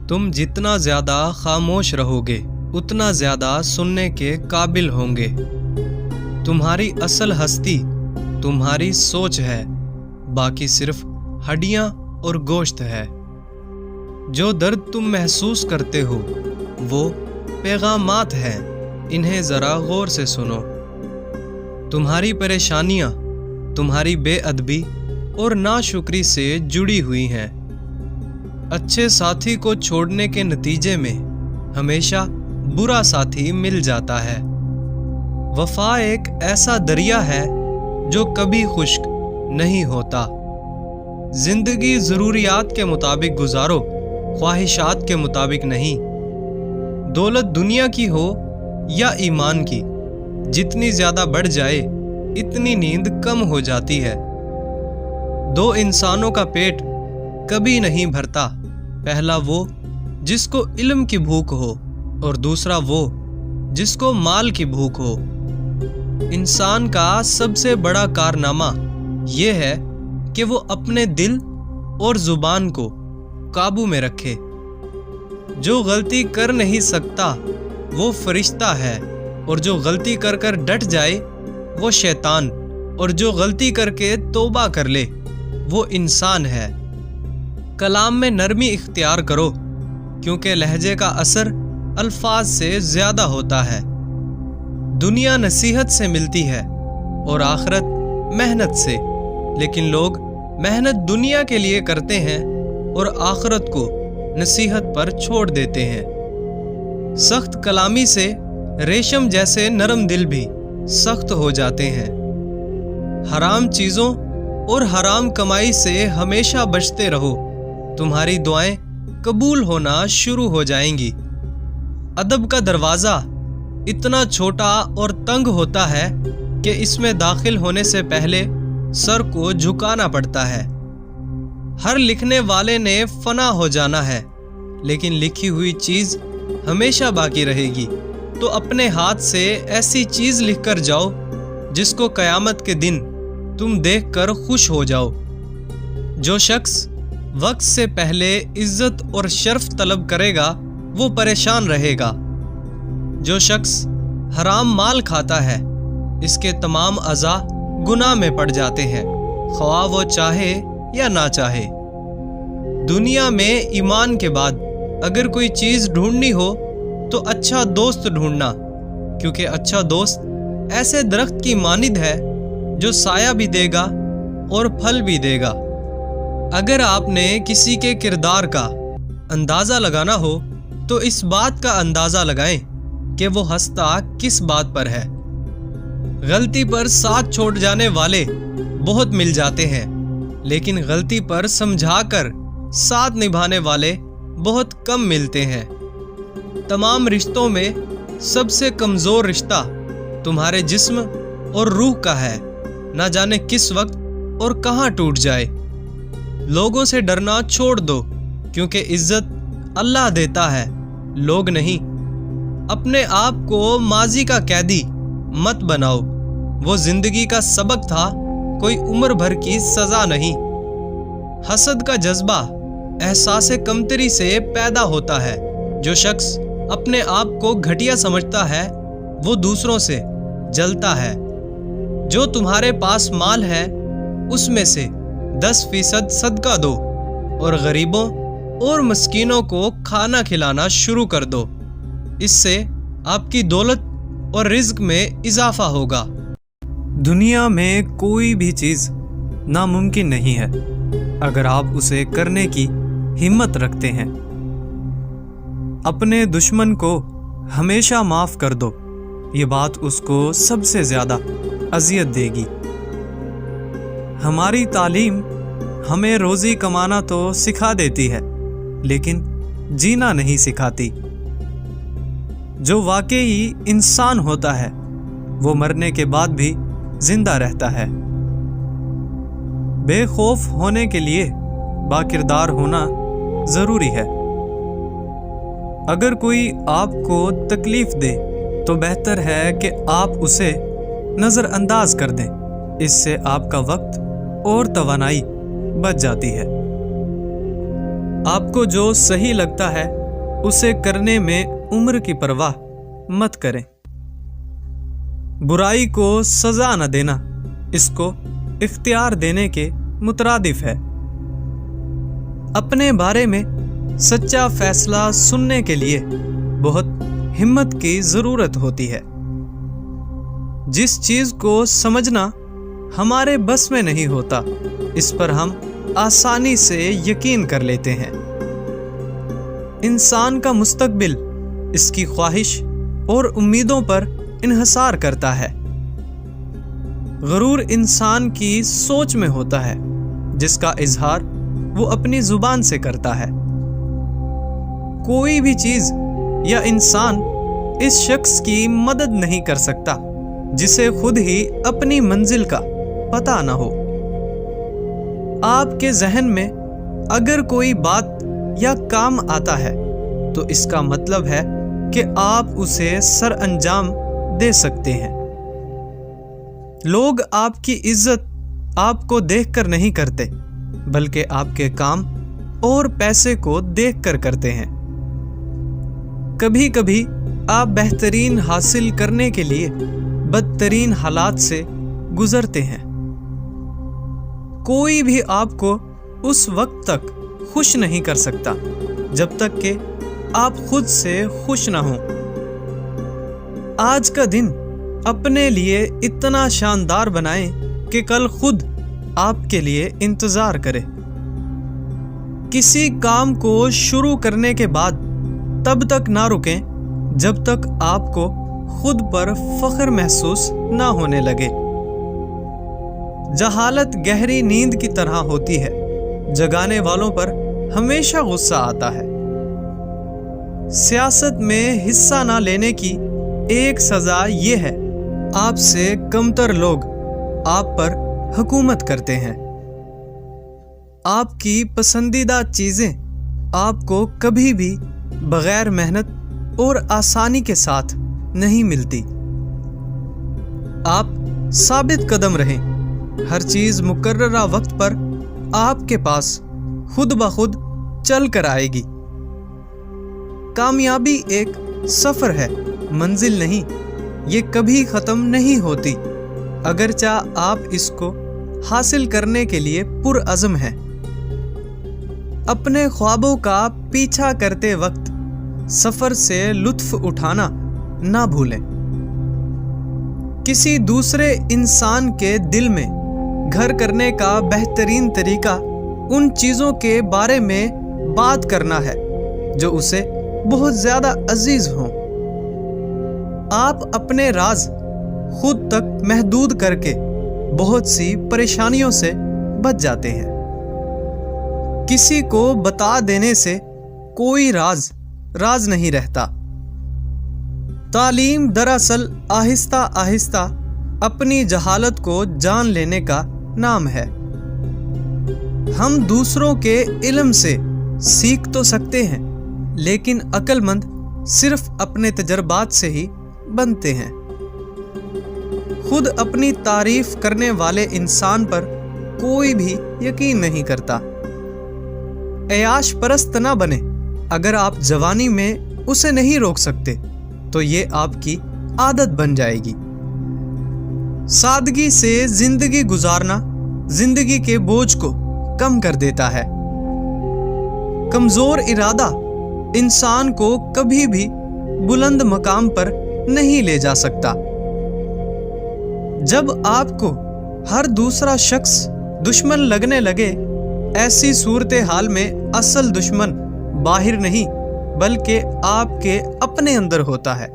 तुम जितना ज्यादा खामोश रहोगे उतना ज्यादा सुनने के काबिल होंगे। तुम्हारी असल हस्ती तुम्हारी सोच है, बाकी सिर्फ हड्डियां और गोश्त है। जो दर्द तुम महसूस करते हो वो पैगामात हैं, इन्हें जरा गौर से सुनो। तुम्हारी परेशानियां तुम्हारी बेअदबी और नाशुक्री से जुड़ी हुई हैं। अच्छे साथी को छोड़ने के नतीजे में हमेशा बुरा साथी मिल जाता है। वफा एक ऐसा दरिया है जो कभी खुश्क नहीं होता। जिंदगी ज़रूरियात के मुताबिक गुजारो, ख्वाहिशात के मुताबिक नहीं। दौलत दुनिया की हो या ईमान की, जितनी ज़्यादा बढ़ जाए इतनी नींद कम हो जाती है। दो इंसानों का पेट कभी नहीं भरता, पहला वो जिसको इल्म की भूख हो और दूसरा वो जिसको माल की भूख हो। इंसान का सबसे बड़ा कारनामा ये है कि वो अपने दिल और जुबान को काबू में रखे। जो गलती कर नहीं सकता वो फरिश्ता है, और जो गलती कर कर डट जाए वो शैतान, और जो गलती करके तौबा कर ले वो इंसान है। कलाम में नरमी इख्तियार करो, क्योंकि लहजे का असर अल्फाज से ज़्यादा होता है। दुनिया नसीहत से मिलती है और आखिरत मेहनत से, लेकिन लोग मेहनत दुनिया के लिए करते हैं और आखिरत को नसीहत पर छोड़ देते हैं। सख्त कलामी से रेशम जैसे नरम दिल भी सख्त हो जाते हैं। हराम चीज़ों और हराम कमाई से हमेशा बचते रहो, तुम्हारी दुआएं कबूल होना शुरू हो जाएंगी। अदब का दरवाज़ा इतना छोटा और तंग होता है कि इसमें दाखिल होने से पहले सर को झुकाना पड़ता है। हर लिखने वाले ने फना हो जाना है, लेकिन लिखी हुई चीज़ हमेशा बाकी रहेगी। तो अपने हाथ से ऐसी चीज़ लिखकर जाओ जिसको क़यामत के दिन तुम देखकर खुश हो जाओ। जो शख्स वक्त से पहले इज्जत और शर्फ तलब करेगा वो परेशान रहेगा। जो शख्स हराम माल खाता है इसके तमाम अज़ा गुनाह में पड़ जाते हैं, ख्वाह वो चाहे या ना चाहे। दुनिया में ईमान के बाद अगर कोई चीज़ ढूंढनी हो तो अच्छा दोस्त ढूंढना, क्योंकि अच्छा दोस्त ऐसे दरख्त की मानिंद है जो साया भी देगा और फल भी देगा। अगर आपने किसी के किरदार का अंदाज़ा लगाना हो तो इस बात का अंदाज़ा लगाएं कि वो हंसता किस बात पर है। गलती पर साथ छोड़ जाने वाले बहुत मिल जाते हैं, लेकिन गलती पर समझाकर साथ निभाने वाले बहुत कम मिलते हैं। तमाम रिश्तों में सबसे कमज़ोर रिश्ता तुम्हारे जिस्म और रूह का है, ना जाने किस वक्त और कहाँ टूट जाए। लोगों से डरना छोड़ दो, क्योंकि इज्जत अल्लाह देता है, लोग नहीं। अपने आप को माजी का कैदी मत बनाओ, वो जिंदगी का सबक था, कोई उम्र भर की सजा नहीं। हसद का जज्बा एहसास कमतरी से पैदा होता है। जो शख्स अपने आप को घटिया समझता है वो दूसरों से जलता है। जो तुम्हारे पास माल है उसमें से 10% सदका दो और गरीबों और मस्कीनों को खाना खिलाना शुरू कर दो। इससे आपकी दौलत और रिज्क में इजाफा होगा। दुनिया में कोई भी चीज़ नामुमकिन नहीं है अगर आप उसे करने की हिम्मत रखते हैं। अपने दुश्मन को हमेशा माफ़ कर दो, ये बात उसको सबसे ज़्यादा अजियत देगी। हमारी तालीम हमें रोज़ी कमाना तो सिखा देती है, लेकिन जीना नहीं सिखाती। जो वाकई इंसान होता है वो मरने के बाद भी जिंदा रहता है। बेखौफ होने के लिए बाकिरदार होना ज़रूरी है। अगर कोई आपको तकलीफ़ दे तो बेहतर है कि आप उसे नज़रअंदाज कर दें। इससे आपका वक्त اور توانائی بچ جاتی ہے۔ آپ کو جو صحیح لگتا ہے اسے کرنے میں عمر کی پرواہ مت کریں۔ برائی کو سزا نہ دینا اس کو اختیار دینے کے مترادف ہے۔ اپنے بارے میں سچا فیصلہ سننے کے لیے بہت ہمت کی ضرورت ہوتی ہے۔ جس چیز کو سمجھنا ہمارے بس میں نہیں ہوتا اس پر ہم آسانی سے یقین کر لیتے ہیں۔ انسان کا مستقبل اس کی خواہش اور امیدوں پر انحصار کرتا ہے۔ غرور انسان کی سوچ میں ہوتا ہے جس کا اظہار وہ اپنی زبان سے کرتا ہے۔ کوئی بھی چیز یا انسان اس شخص کی مدد نہیں کر سکتا جسے خود ہی اپنی منزل کا پتہ نہ ہو۔ آپ کے ذہن میں اگر کوئی بات یا کام آتا ہے تو اس کا مطلب ہے کہ آپ اسے سر انجام دے سکتے ہیں۔ لوگ آپ کی عزت آپ کو دیکھ کر نہیں کرتے بلکہ آپ کے کام اور پیسے کو دیکھ کر کرتے ہیں۔ کبھی کبھی آپ بہترین حاصل کرنے کے لیے بدترین حالات سے گزرتے ہیں۔ کوئی بھی آپ کو اس وقت تک خوش نہیں کر سکتا جب تک کہ آپ خود سے خوش نہ ہوں۔ آج کا دن اپنے لیے اتنا شاندار بنائیں کہ کل خود آپ کے لیے انتظار کرے۔ کسی کام کو شروع کرنے کے بعد تب تک نہ رکیں جب تک آپ کو خود پر فخر محسوس نہ ہونے لگے۔ جہالت گہری نیند کی طرح ہوتی ہے، جگانے والوں پر ہمیشہ غصہ آتا ہے۔ سیاست میں حصہ نہ لینے کی ایک سزا یہ ہے، آپ سے کمتر لوگ آپ پر حکومت کرتے ہیں۔ آپ کی پسندیدہ چیزیں آپ کو کبھی بھی بغیر محنت اور آسانی کے ساتھ نہیں ملتی۔ آپ ثابت قدم رہیں، ہر چیز مقررہ وقت پر آپ کے پاس خود بخود چل کر آئے گی۔ کامیابی ایک سفر ہے، منزل نہیں۔ یہ کبھی ختم نہیں ہوتی اگرچہ آپ اس کو حاصل کرنے کے لیے پرعزم ہیں۔ اپنے خوابوں کا پیچھا کرتے وقت سفر سے لطف اٹھانا نہ بھولیں۔ کسی دوسرے انسان کے دل میں گھر کرنے کا بہترین طریقہ ان چیزوں کے بارے میں بات کرنا ہے جو اسے بہت زیادہ عزیز ہوں۔ آپ اپنے راز خود تک محدود کر کے بہت سی پریشانیوں سے بچ جاتے ہیں۔ کسی کو بتا دینے سے کوئی راز نہیں رہتا۔ تعلیم دراصل آہستہ آہستہ اپنی جہالت کو جان لینے کا نام ہے۔ ہم دوسروں کے علم سے سیکھ تو سکتے ہیں لیکن عقل مند صرف اپنے تجربات سے ہی بنتے ہیں۔ خود اپنی تعریف کرنے والے انسان پر کوئی بھی یقین نہیں کرتا۔ عیاش پرست نہ بنے۔ اگر آپ جوانی میں اسے نہیں روک سکتے تو یہ آپ کی عادت بن جائے گی۔ سادگی سے زندگی گزارنا زندگی کے بوجھ کو کم کر دیتا ہے۔ کمزور ارادہ انسان کو کبھی بھی بلند مقام پر نہیں لے جا سکتا۔ جب آپ کو ہر دوسرا شخص دشمن لگنے لگے، ایسی صورتحال میں اصل دشمن باہر نہیں بلکہ آپ کے اپنے اندر ہوتا ہے۔